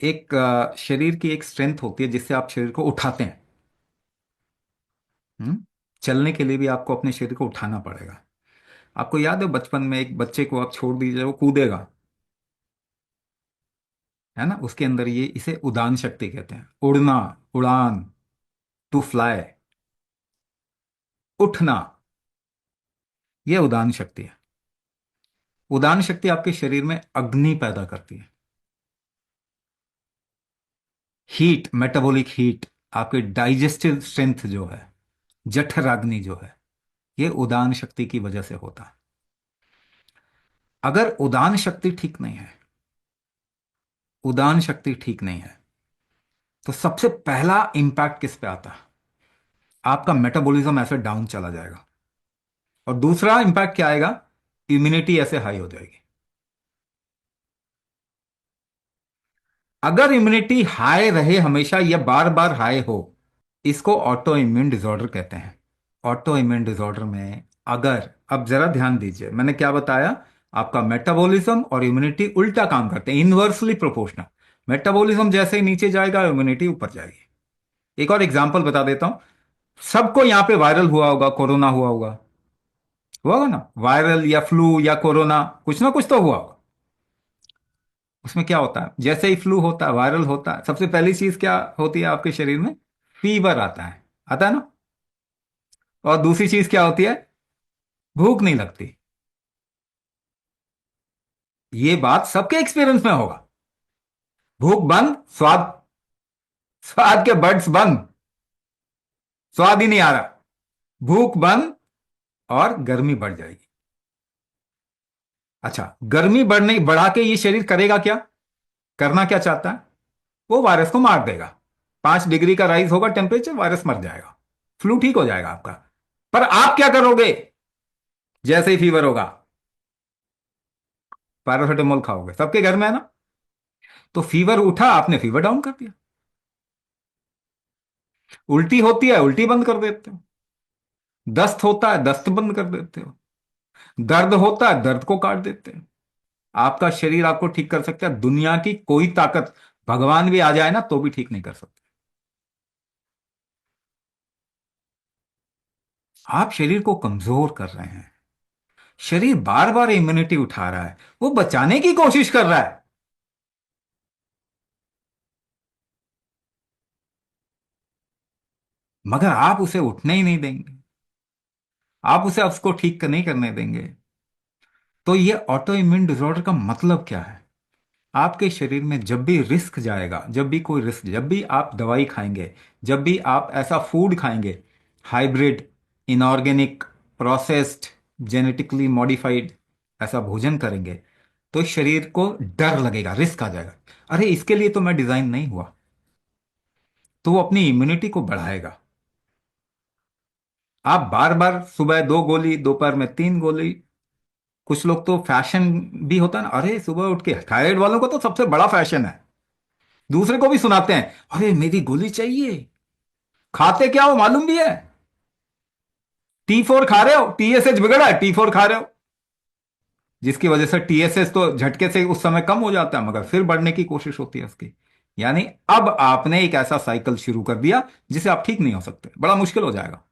एक शरीर की एक स्ट्रेंथ होती है जिससे आप शरीर को उठाते हैं। हम्म? चलने के लिए भी आपको अपने शरीर को उठाना पड़ेगा। आपको याद है बचपन में एक बच्चे को आप छोड़ दीजिए, वो कूदेगा, है ना? उसके अंदर ये, इसे उड़ान शक्ति कहते हैं। उड़ना, उड़ान, टू फ्लाई, उठना, ये उड़ान शक्ति है। उड़ान शक्ति आपके शरीर में अग्नि पैदा करती है। हीट, मेटाबॉलिक हीट, आपके डाइजेस्टिव स्ट्रेंथ जो है, जठराग्नि जो है, ये उड़ान शक्ति की वजह से होता है। अगर उड़ान शक्ति ठीक नहीं है, उड़ान शक्ति ठीक नहीं है, तो सबसे पहला इंपैक्ट किस पे आता है? आपका मेटाबॉलिज्म ऐसे डाउन चला जाएगा। और दूसरा इंपैक्ट क्या आएगा? इम्यूनिटी ऐसे हाई हो जाएगी। अगर इम्यूनिटी हाई रहे हमेशा, या बार बार हाई हो, इसको ऑटो इम्यून डिसऑर्डर कहते हैं। ऑटो इम्यून डिसऑर्डर में, अगर, अब जरा ध्यान दीजिए, मैंने क्या बताया? आपका मेटाबॉलिज्म और इम्यूनिटी उल्टा काम करते हैं, इनवर्सली प्रोपोर्शनल। मेटाबॉलिज्म जैसे ही नीचे जाएगा, इम्यूनिटी ऊपर जाएगी। एक और एग्जांपल बता देता हूं। सबको यहां पे वायरल हुआ होगा, कोरोना हुआ होगा ना? वायरल या फ्लू या कोरोना, कुछ ना कुछ तो हुआ होगा। उसमें क्या होता है? जैसे ही फ्लू होता है, वायरल होता है, सबसे पहली चीज क्या होती है आपके शरीर में? फीवर आता है ना? और दूसरी चीज क्या होती है? भूख नहीं लगती। ये बात सबके एक्सपीरियंस में होगा। भूख बंद, स्वाद, स्वाद के बड्स बंद, स्वाद ही नहीं आ रहा। भूख बंद, और गर्मी बढ़ जाएगी। अच्छा, गर्मी बढ़ा के ये शरीर करेगा क्या? करना क्या चाहता है? वो वायरस को मार देगा। 5 डिग्री का राइज होगा टेम्परेचर, वायरस मर जाएगा, फ्लू ठीक हो जाएगा आपका। पर आप क्या करोगे? जैसे ही फीवर होगा, पैरासिटामोल खाओगे, सबके घर में है ना? तो फीवर उठा, आपने फीवर डाउन कर दिया। उल्टी होती है, उल्टी बंद कर देते हो। दस्त होता है, दस्त बंद कर देते हो। दर्द होता है, दर्द को काट देते हैं। आपका शरीर आपको ठीक कर सकता है, दुनिया की कोई ताकत, भगवान भी आ जाए ना तो भी ठीक नहीं कर सकते। आप शरीर को कमजोर कर रहे हैं। शरीर बार बार इम्यूनिटी उठा रहा है, वो बचाने की कोशिश कर रहा है, मगर आप उसे उठने ही नहीं देंगे। आप उसे उसको ठीक नहीं करने देंगे। तो ये ऑटो इम्यून डिसऑर्डर का मतलब क्या है? आपके शरीर में जब भी रिस्क जाएगा, जब भी कोई रिस्क, जब भी आप दवाई खाएंगे, जब भी आप ऐसा फूड खाएंगे, hybrid, inorganic, processed, genetically modified, ऐसा भोजन करेंगे, तो शरीर को डर लगेगा, रिस्क आ जाएगा। अरे इसके लिए तो मैं डिजाइन नहीं हुआ। तो वो अपनी इम्यूनिटी को बढ़ाएगा। आप बार बार सुबह 2 गोली, दोपहर में 3 गोली, कुछ लोग तो फैशन भी होता है ना, अरे सुबह उठ के, थायराइड वालों को तो सबसे बड़ा फैशन है, दूसरे को भी सुनाते हैं, अरे मेरी गोली चाहिए। खाते क्या हो मालूम भी है? T4 खा रहे हो, TSH बिगड़ा है, T4 खा रहे हो, जिसकी वजह से TSH तो झटके से उस समय कम हो जाता है, मगर फिर बढ़ने की कोशिश होती है उसकी। यानी अब आपने एक ऐसा साइकिल शुरू कर दिया जिसे आप ठीक नहीं हो सकते, बड़ा मुश्किल हो जाएगा।